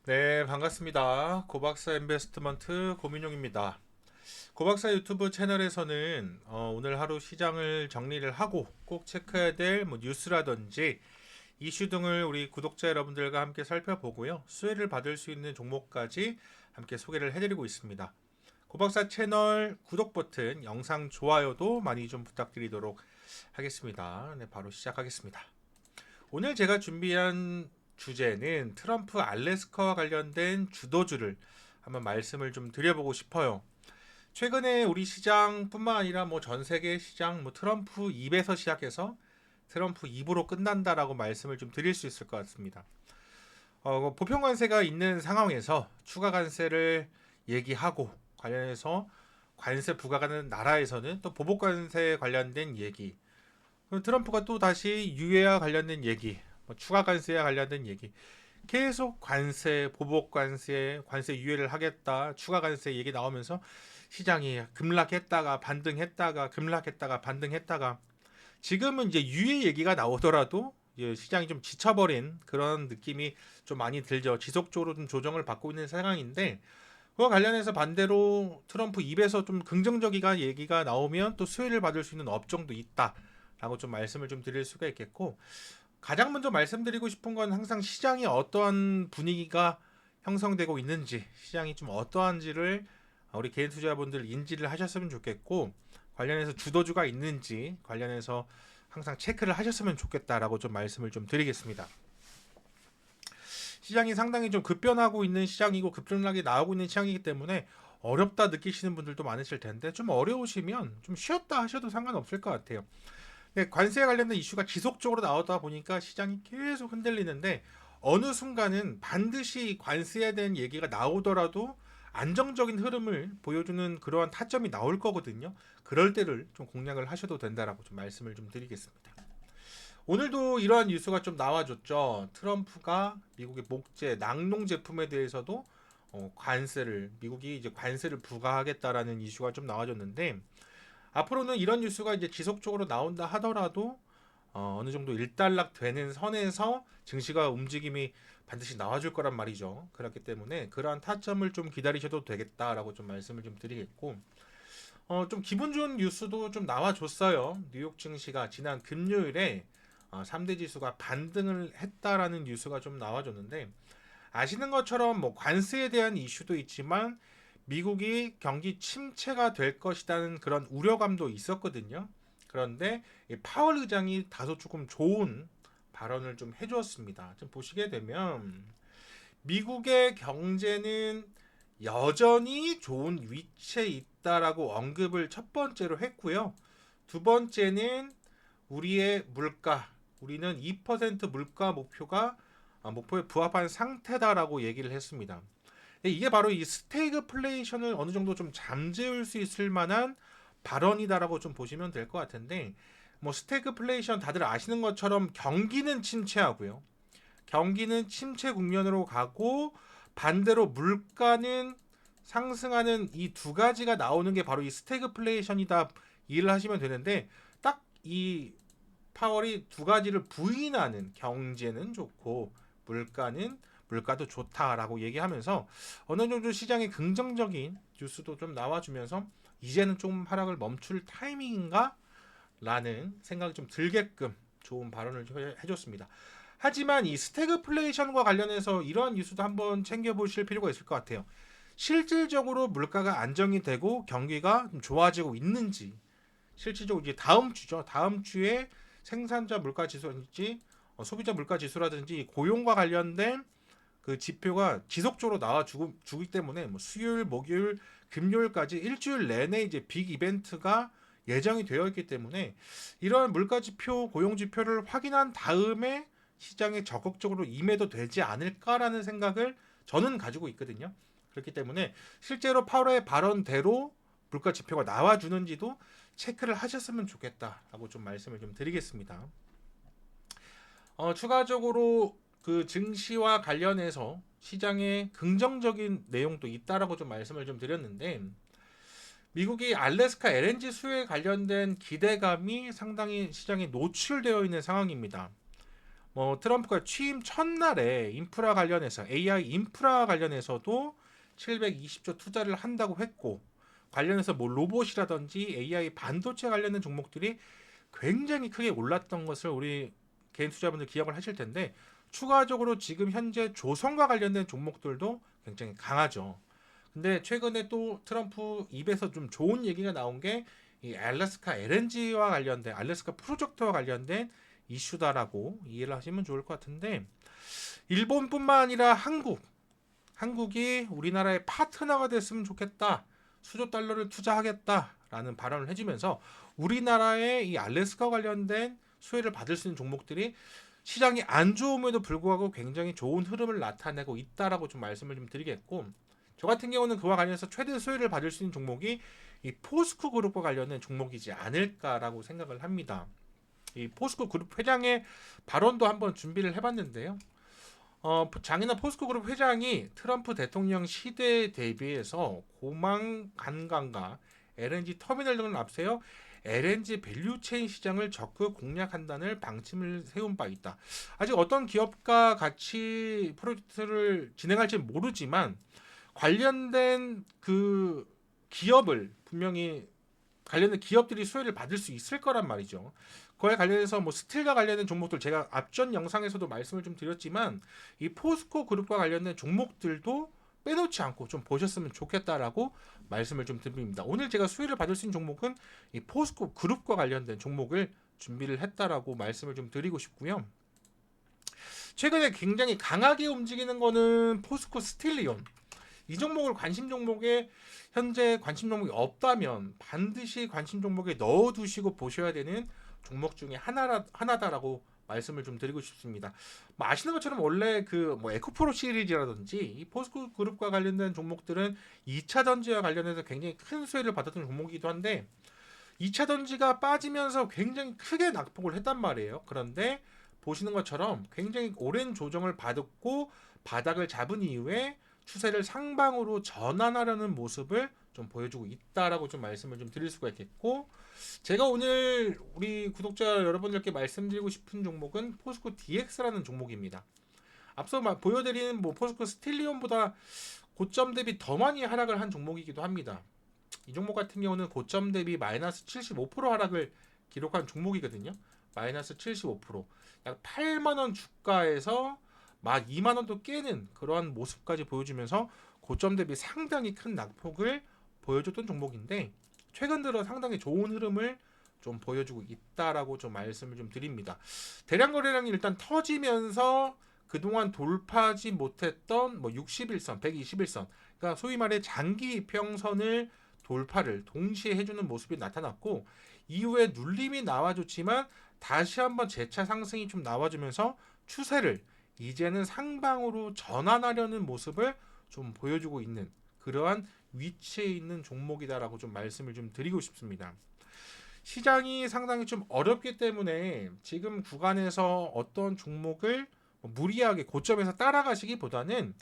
네, 반갑습니다. 고박사 인베스트먼트 고민용입니다. 고박사 유튜브 채널에서는 오늘 하루 시장을 정리를 하고 꼭 체크해야 될 뉴스라든지 이슈 등을 우리 구독자 여러분들과 함께 살펴보고요. 수혜를 받을 수 있는 종목까지 함께 소개를 해드리고 있습니다. 고박사 채널 구독 버튼, 영상 좋아요도 많이 좀 부탁드리도록 하겠습니다. 네, 바로 시작하겠습니다. 오늘 제가 준비한 주제는 트럼프 알래스카와 관련된 주도주를 한번 말씀을 좀 드려보고 싶어요. 최근에 우리 시장뿐만 아니라 전 세계 시장 트럼프 입에서 시작해서 트럼프 입으로 끝난다라고 말씀을 좀 드릴 수 있을 것 같습니다. 보편 관세가 있는 상황에서 추가 관세를 얘기하고 관련해서 관세 부과가는 나라에서는 또 보복 관세에 관련된 얘기, 트럼프가 또 다시 유해와 관련된 얘기, 추가 관세와 관련된 얘기, 계속 관세, 보복 관세, 관세 유예를 하겠다, 추가 관세 얘기 나오면서 시장이 급락했다가 반등했다가 급락했다가 반등했다가 지금은 이제 유예 얘기가 나오더라도 시장이 좀 지쳐버린 그런 느낌이 좀 많이 들죠. 지속적으로 좀 조정을 받고 있는 상황인데 그와 관련해서 반대로 트럼프 입에서 좀 긍정적인 얘기가 나오면 또 수혜를 받을 수 있는 업종도 있다라고 좀 말씀을 좀 드릴 수가 있겠고, 가장 먼저 말씀드리고 싶은 건 항상 시장이 어떠한 분위기가 형성되고 있는지, 시장이 좀 어떠한지를 우리 개인 투자자분들 인지를 하셨으면 좋겠고, 관련해서 주도주가 있는지 관련해서 항상 체크를 하셨으면 좋겠다라고 좀 말씀을 좀 드리겠습니다. 시장이 상당히 좀 급변하고 있는 시장이고 급등락이 나오고 있는 시장이기 때문에 어렵다 느끼시는 분들도 많으실 텐데, 좀 어려우시면 좀 쉬었다 하셔도 상관없을 것 같아요. 네, 관세에 관련된 이슈가 지속적으로 나오다 보니까 시장이 계속 흔들리는데, 어느 순간은 반드시 관세에 대한 얘기가 나오더라도 안정적인 흐름을 보여주는 그러한 타점이 나올 거거든요. 그럴 때를 좀 공략을 하셔도 된다라고 좀 말씀을 좀 드리겠습니다. 오늘도 이러한 뉴스가 좀 나와줬죠. 트럼프가 미국의 목재, 낙농 제품에 대해서도 미국이 이제 관세를 부과하겠다라는 이슈가 좀 나와줬는데, 앞으로는 이런 뉴스가 이제 지속적으로 나온다 하더라도 어느 정도 일단락 되는 선에서 증시가 움직임이 반드시 나와줄 거란 말이죠. 그렇기 때문에 그러한 타점을 좀 기다리셔도 되겠다라고 좀 말씀을 좀 드리겠고, 좀 기분 좋은 뉴스도 좀 나와줬어요. 뉴욕 증시가 지난 금요일에 3대 지수가 반등을 했다라는 뉴스가 좀 나와줬는데, 아시는 것처럼 관세에 대한 이슈도 있지만 미국이 경기 침체가 될 것이라는 그런 우려감도 있었거든요. 그런데 파월 의장이 다소 조금 좋은 발언을 좀 해주었습니다. 좀 보시게 되면 미국의 경제는 여전히 좋은 위치에 있다라고 언급을 첫 번째로 했고요. 두 번째는 우리의 물가, 우리는 2% 물가 목표에 부합한 상태다라고 얘기를 했습니다. 이게 바로 이 스태그플레이션을 어느 정도 좀 잠재울 수 있을 만한 발언이다라고 좀 보시면 될 것 같은데, 스태그플레이션 다들 아시는 것처럼 경기는 침체하고요. 경기는 침체 국면으로 가고 반대로 물가는 상승하는 이 두 가지가 나오는 게 바로 이 스태그플레이션이다 이해를 하시면 되는데, 딱 이 파월이 두 가지를 부인하는, 경제는 좋고 물가도 좋다라고 얘기하면서 어느 정도 시장의 긍정적인 뉴스도 좀 나와주면서 이제는 좀 하락을 멈출 타이밍인가? 라는 생각이 좀 들게끔 좋은 발언을 해줬습니다. 하지만 이 스태그플레이션과 관련해서 이러한 뉴스도 한번 챙겨보실 필요가 있을 것 같아요. 실질적으로 물가가 안정이 되고 경기가 좀 좋아지고 있는지, 실질적으로 이제 다음 주죠. 다음 주에 생산자 물가 지수라든지 소비자 물가 지수라든지 고용과 관련된 그 지표가 지속적으로 나와주기 때문에 수요일, 목요일, 금요일까지 일주일 내내 이제 빅 이벤트가 예정이 되어 있기 때문에 이러한 물가 지표, 고용 지표를 확인한 다음에 시장에 적극적으로 임해도 되지 않을까라는 생각을 저는 가지고 있거든요. 그렇기 때문에 실제로 8월 발언대로 물가 지표가 나와주는지도 체크를 하셨으면 좋겠다라고 좀 말씀을 좀 드리겠습니다. 추가적으로 그 증시와 관련해서 시장에 긍정적인 내용도 있다라고 좀 말씀을 좀 드렸는데, 미국이 알래스카 LNG 수요에 관련된 기대감이 상당히 시장에 노출되어 있는 상황입니다. 트럼프가 취임 첫날에 인프라 관련해서 AI 인프라 관련해서도 720조 투자를 한다고 했고 관련해서 뭐 로봇이라든지 AI 반도체 관련된 종목들이 굉장히 크게 올랐던 것을 우리 개인 투자분들 기억을 하실 텐데 추가적으로 지금 현재 조선과 관련된 종목들도 굉장히 강하죠. 근데 최근에 또 트럼프 입에서 좀 좋은 얘기가 나온 게 이 알래스카 LNG와 관련된 알래스카 프로젝트와 관련된 이슈다라고 이해를 하시면 좋을 것 같은데 일본뿐만 아니라 한국이 우리나라의 파트너가 됐으면 좋겠다. 수조 달러를 투자하겠다라는 발언을 해주면서 우리나라의 이 알래스카 관련된 수혜를 받을 수 있는 종목들이 시장이 안 좋음에도 불구하고 굉장히 좋은 흐름을 나타내고 있다라고 좀 말씀을 좀 드리겠고 저 같은 경우는 그와 관련해서 최대 수혜를 받을 수 있는 종목이 이 포스코 그룹과 관련된 종목이지 않을까라고 생각을 합니다. 이 포스코 그룹 회장의 발언도 한번 준비를 해봤는데요. 장인한 포스코 그룹 회장이 트럼프 대통령 시대에 대비해서 공항 관광과 LNG 터미널 등을 앞세워 LNG 밸류체인 시장을 적극 공략한다는 방침을 세운 바 있다. 아직 어떤 기업과 같이 프로젝트를 진행할지 모르지만 관련된 그 기업을 분명히 관련된 기업들이 수혜를 받을 수 있을 거란 말이죠. 그에 관련해서 뭐 스틸과 관련된 종목들 제가 앞전 영상에서도 말씀을 좀 드렸지만 이 포스코 그룹과 관련된 종목들도 빼놓지 않고 좀 보셨으면 좋겠다라고 말씀을 좀 드립니다. 오늘 제가 수혜를 받을 수 있는 종목은 이 포스코 그룹과 관련된 종목을 준비를 했다라고 말씀을 좀 드리고 싶고요. 최근에 굉장히 강하게 움직이는 거는 포스코 스틸리온. 이 종목을 관심 종목에 현재 관심 종목이 없다면 반드시 관심 종목에 넣어두시고 보셔야 되는 종목 중에 하나다라고 말씀을 좀 드리고 싶습니다. 뭐 아시는 것처럼 원래 그 뭐 에코프로 시리즈라든지 이 포스코 그룹과 관련된 종목들은 2차 전지와 관련해서 굉장히 큰 수혜를 받았던 종목이기도 한데 2차 전지가 빠지면서 굉장히 크게 낙폭을 했단 말이에요. 그런데 보시는 것처럼 굉장히 오랜 조정을 받았고 바닥을 잡은 이후에 추세를 상방으로 전환하려는 모습을 좀 보여주고 있다라고 좀 말씀을 좀 드릴 수가 있겠고 제가 오늘 우리 구독자 여러분들께 말씀드리고 싶은 종목은 포스코 DX라는 종목입니다. 앞서 보여드린 뭐 포스코 스틸리온보다 고점 대비 더 많이 하락을 한 종목이기도 합니다. 이 종목 같은 경우는 고점 대비 마이너스 75% 하락을 기록한 종목이거든요. 마이너스 75%. 약 8만원 주가에서 막 2만원도 깨는 그러한 모습까지 보여주면서 고점 대비 상당히 큰 낙폭을 보여줬던 종목인데 최근 들어 상당히 좋은 흐름을 좀 보여주고 있다라고 좀 말씀을 좀 드립니다. 대량 거래량이 일단 터지면서 그동안 돌파하지 못했던 뭐 61선, 121선, 그러니까 소위 말해 장기 이평선을 돌파를 동시에 해주는 모습이 나타났고 이후에 눌림이 나와줬지만 다시 한번 재차 상승이 좀 나와주면서 추세를 이제는 상방으로 전환하려는 모습을 좀 보여주고 있는 그러한 위치에 있는 종목이다라고 좀 말씀을 좀 드리고 싶습니다. 시장이 상당히 좀 어렵기 때문에 지금 구간에서 어떤 종목을 무리하게 고점에서 따라가시기보다는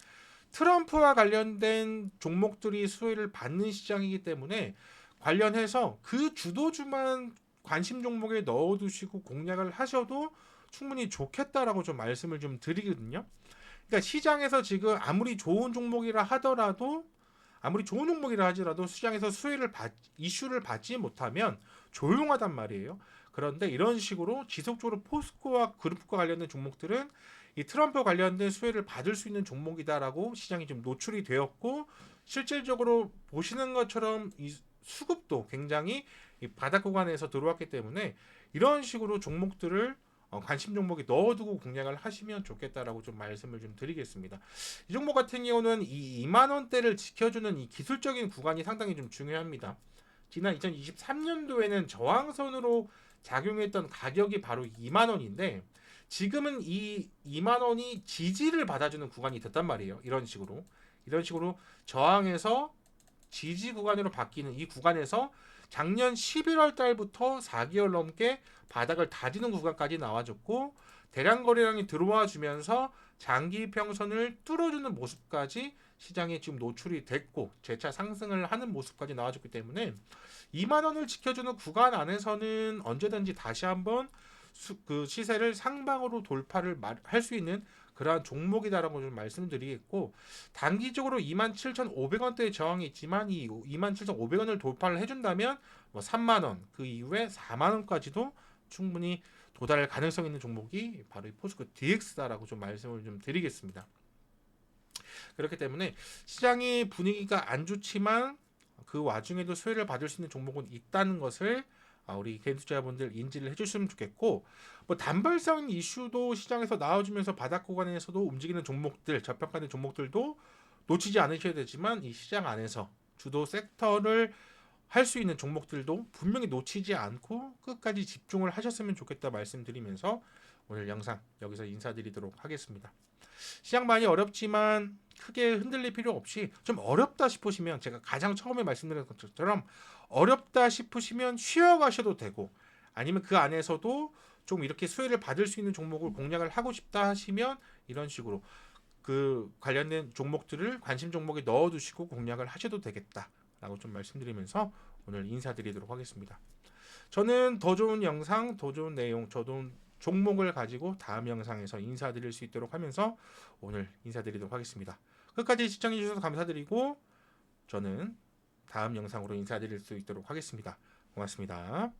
트럼프와 관련된 종목들이 수혜를 받는 시장이기 때문에 관련해서 그 주도주만 관심 종목에 넣어두시고 공략을 하셔도 충분히 좋겠다라고 좀 말씀을 좀 드리거든요. 그러니까 시장에서 지금 아무리 좋은 종목이라 하더라도 아무리 좋은 종목이라 하더라도 시장에서 이슈를 받지 못하면 조용하단 말이에요. 그런데 이런 식으로 지속적으로 포스코와 그룹과 관련된 종목들은 이 트럼프 관련된 수혜를 받을 수 있는 종목이다라고 시장이 좀 노출이 되었고 실질적으로 보시는 것처럼 이 수급도 굉장히 이 바닥 구간에서 들어왔기 때문에 이런 식으로 종목들을 관심 종목에 넣어두고 공략을 하시면 좋겠다라고 좀 말씀을 좀 드리겠습니다. 이 종목 같은 경우는 이 2만 원대를 지켜주는 이 기술적인 구간이 상당히 좀 중요합니다. 지난 2023년도에는 저항선으로 작용했던 가격이 바로 2만 원인데 지금은 이 2만 원이 지지를 받아주는 구간이 됐단 말이에요. 이런 식으로 저항에서 지지 구간으로 바뀌는 이 구간에서 작년 11월 달부터 4개월 넘게 바닥을 다지는 구간까지 나와줬고 대량 거래량이 들어와 주면서 장기 평선을 뚫어주는 모습까지 시장에 지금 노출이 됐고 재차 상승을 하는 모습까지 나와줬기 때문에 2만 원을 지켜주는 구간 안에서는 언제든지 다시 한번 그 시세를 상방으로 돌파를 할 수 있는 그러한 종목이다라고 좀 말씀드리겠고, 단기적으로 27,500원대의 저항이 있지만 이 27,500원을 돌파를 해준다면 뭐 3만 원, 그 이후에 4만 원까지도 충분히 도달할 가능성 있는 종목이 바로 이 포스코 DX다라고 좀 말씀을 좀 드리겠습니다. 그렇기 때문에 시장이 분위기가 안 좋지만 그 와중에도 수혜를 받을 수 있는 종목은 있다는 것을 우리 개인 투자자분들 인지를 해주시면 좋겠고, 뭐 단발성 이슈도 시장에서 나와주면서 바닥 구간에서도 움직이는 종목들, 저평가된 종목들도 놓치지 않으셔야 되지만 이 시장 안에서 주도 섹터를 할 수 있는 종목들도 분명히 놓치지 않고 끝까지 집중을 하셨으면 좋겠다 말씀드리면서 오늘 영상 여기서 인사드리도록 하겠습니다. 시장 많이 어렵지만 크게 흔들릴 필요 없이, 좀 어렵다 싶으시면 제가 가장 처음에 말씀드린 것처럼 어렵다 싶으시면 쉬어가셔도 되고, 아니면 그 안에서도 좀 이렇게 수혜를 받을 수 있는 종목을 공략을 하고 싶다 하시면 이런 식으로 그 관련된 종목들을 관심 종목에 넣어두시고 공략을 하셔도 되겠다라고 좀 말씀드리면서 오늘 인사드리도록 하겠습니다. 저는 더 좋은 영상, 더 좋은 내용, 더 좋은 종목을 가지고 다음 영상에서 인사드릴 수 있도록 하면서 오늘 인사드리도록 하겠습니다. 끝까지 시청해주셔서 감사드리고 저는 다음 영상으로 인사드릴 수 있도록 하겠습니다. 고맙습니다.